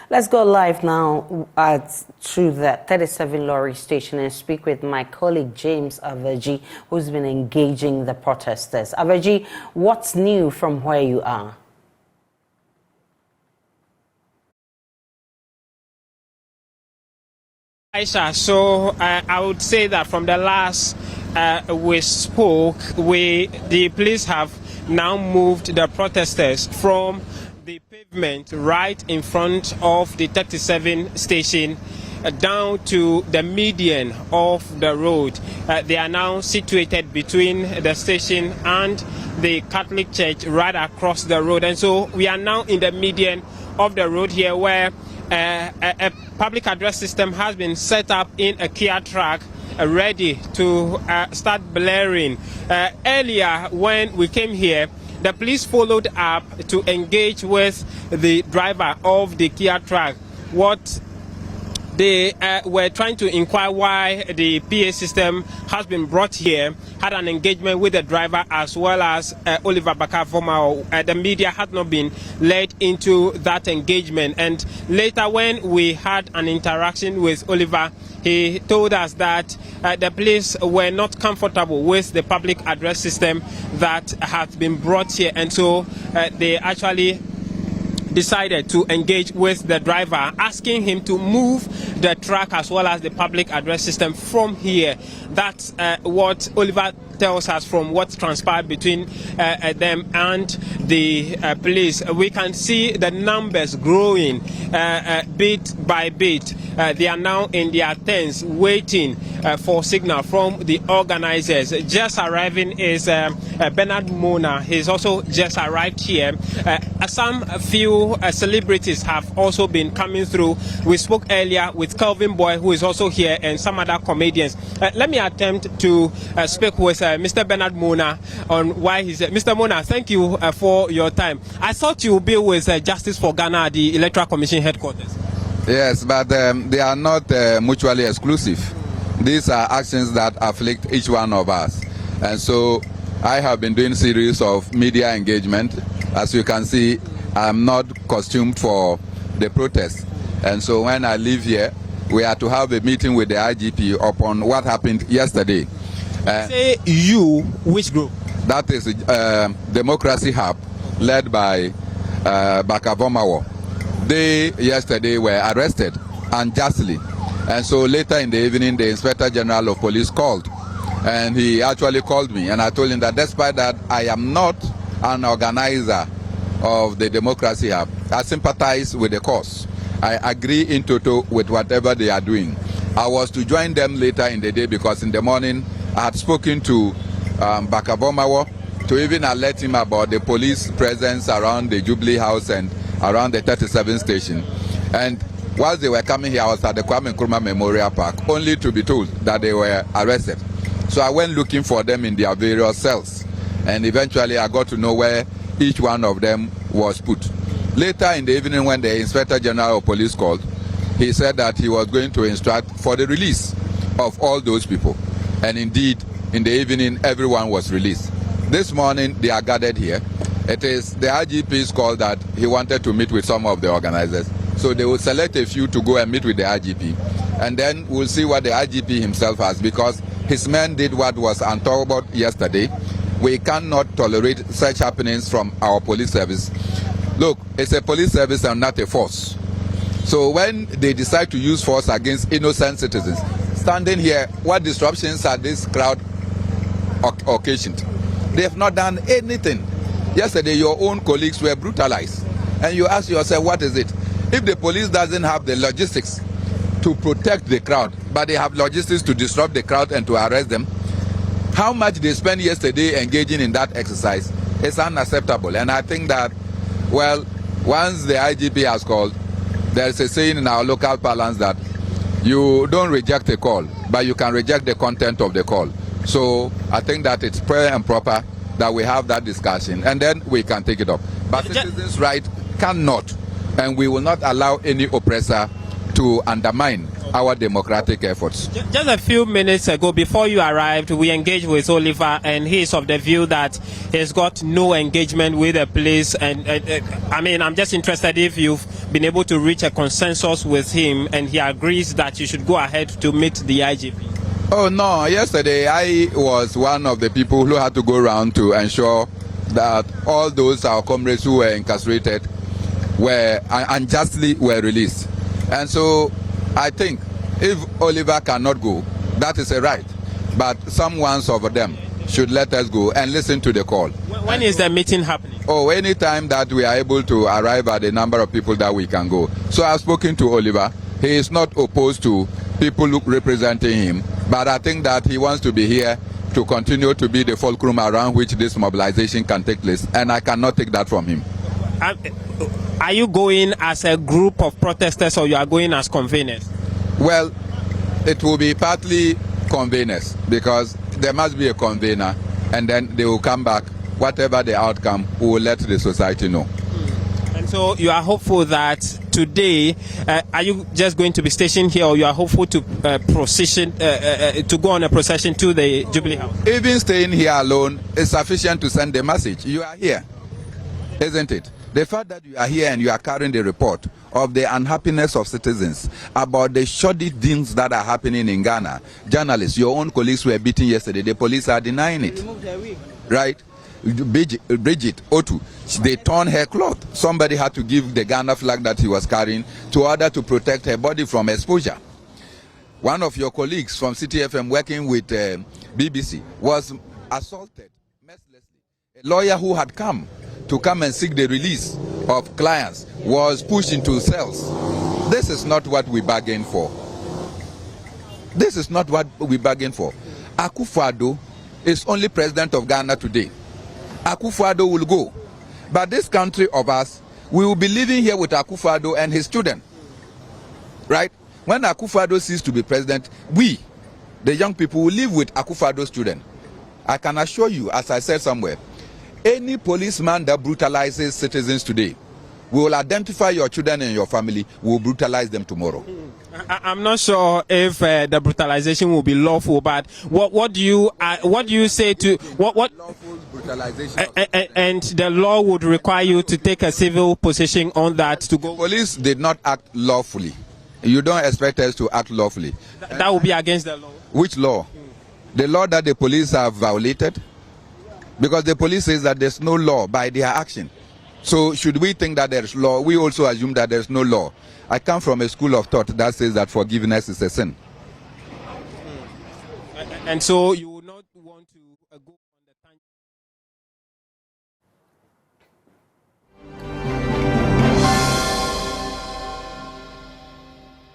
Let's go live now through the 37 Lorry station and speak with my colleague James Aveji, who's been engaging the protesters. Aveji, what's new from where you are? Aisha, so I would say that from the last we spoke, the police have now moved the protesters from the pavement right in front of the 37 station down to the median of the road. They are now situated between the station and the Catholic Church right across the road. And so we are now in the median of the road here, where a public address system has been set up in a Kia truck ready to start blaring. Earlier when we came here, the police followed up to engage with the driver of the Kia truck. What they were trying to inquire why the PA system has been brought here, had an engagement with the driver as well as Oliver Bakavoma. The media had not been led into that engagement. And later when we had an interaction with Oliver, he told us that the police were not comfortable with the public address system that had been brought here. And so they actually decided to engage with the driver, asking him to move the truck as well as the public address system from here. That's what Oliver tells us from what transpired between them and the police. We can see the numbers growing bit by bit. They are now in their tents waiting for signal from the organizers. Just arriving is Bernard Mona. He's also just arrived here. Some few celebrities have also been coming through. We spoke earlier with Calvin Boy, who is also here, and some other comedians. Let me attempt to speak with Mr. Bernard Mona on why he's here. Mr. Mona, thank you for your time. I thought you would be with Justice for Ghana at the Electoral Commission headquarters. Yes, but they are not mutually exclusive. These are actions that afflict each one of us. And so I have been doing a series of media engagement. As you can see, I'm not costumed for the protest. And so when I leave here, we are to have a meeting with the IGP upon what happened yesterday. Say you, which group? That is Democracy Hub, led by Bakavomawo. They yesterday were arrested unjustly. And so later in the evening, the Inspector General of Police called. And he actually called me. And I told him that despite that, I am not an organizer of the Democracy Hub. I sympathize with the cause. I agree in toto with whatever they are doing. I was to join them later in the day because in the morning I had spoken to Bakavomawo to even alert him about the police presence around the Jubilee House and around the 37 station. And whilst they were coming here, I was at the Kwame Nkrumah Memorial Park, only to be told that they were arrested. So I went looking for them in their various cells. And eventually I got to know where each one of them was put. Later in the evening, when the Inspector General of Police called, he said that he was going to instruct for the release of all those people. And indeed, in the evening, everyone was released. This morning, they are gathered here. It is the IGP's call that he wanted to meet with some of the organizers. So they will select a few to go and meet with the IGP. And then we'll see what the IGP himself has, because his men did what was untoward yesterday. We cannot tolerate such happenings from our police service. Look, it's a police service and not a force. So when they decide to use force against innocent citizens, standing here, what disruptions are this crowd occasioned? They have not done anything. Yesterday, your own colleagues were brutalized. And you ask yourself, what is it? If the police doesn't have the logistics to protect the crowd, but they have logistics to disrupt the crowd and to arrest them, how much they spent yesterday engaging in that exercise is unacceptable. And I think that, well, once the IGP has called, there is a saying in our local parlance that you don't reject a call, but you can reject the content of the call. So I think that it's fair and proper that we have that discussion, and then we can take it up. But citizens' right cannot, and we will not allow any oppressor to undermine our democratic efforts. Just a few minutes ago, before you arrived, we engaged with Oliver, and he is of the view that he's got no engagement with the police. And I mean, I'm just interested if you've been able to reach a consensus with him, and he agrees that you should go ahead to meet the IGP. Oh no, yesterday I was one of the people who had to go around to ensure that all those our comrades who were incarcerated were unjustly were released. And so I think if Oliver cannot go, that is a right. But some ones of them should let us go and listen to the call. When is the meeting happening? Oh, anytime that we are able to arrive at the number of people that we can go. So I've spoken to Oliver. He is not opposed to people representing him, but I think that he wants to be here to continue to be the fulcrum around which this mobilization can take place, and I cannot take that from him. Are you going as a group of protesters, or you are going as conveners? Well, it will be partly conveners, because there must be a convener, and then they will come back. Whatever the outcome, we will let the society know. And so you are hopeful that today, are you just going to be stationed here, or you are hopeful to to go on a procession to the Jubilee House? Even staying here alone is sufficient to send the message. You are here, isn't it? The fact that you are here and you are carrying the report of the unhappiness of citizens about the shoddy things that are happening in Ghana. Journalists, your own colleagues were beaten yesterday. The police are denying it. Right? Bridget Otu, they torn her cloth. Somebody had to give the Ghana flag that he was carrying to order to protect her body from exposure. One of your colleagues from CTFM working with BBC was assaulted mercilessly. A lawyer who had come and seek the release of clients was pushed into cells. This is not what we bargained for. This is not what we bargained for. Akufo-Addo is only president of Ghana today. Akufo-Addo will go. But this country of us, we will be living here with Akufo-Addo and his children. Right? When Akufo-Addo ceases to be president, we, the young people, will live with Akufo-Addo's children. I can assure you, as I said somewhere, any policeman that brutalizes citizens today, we will identify your children and your family, we will brutalize them tomorrow. I'm not sure if the brutalization will be lawful, but what do you say to what lawful brutalization? And the law would require you to take a civil position on that to go. Police did not act lawfully. You don't expect us to act lawfully. That will be against the law. Which law? The law that the police have violated? Because the police says that there's no law by their action. So should we think that there's law? We also assume that there's no law. I come from a school of thought that says that forgiveness is a sin. And so you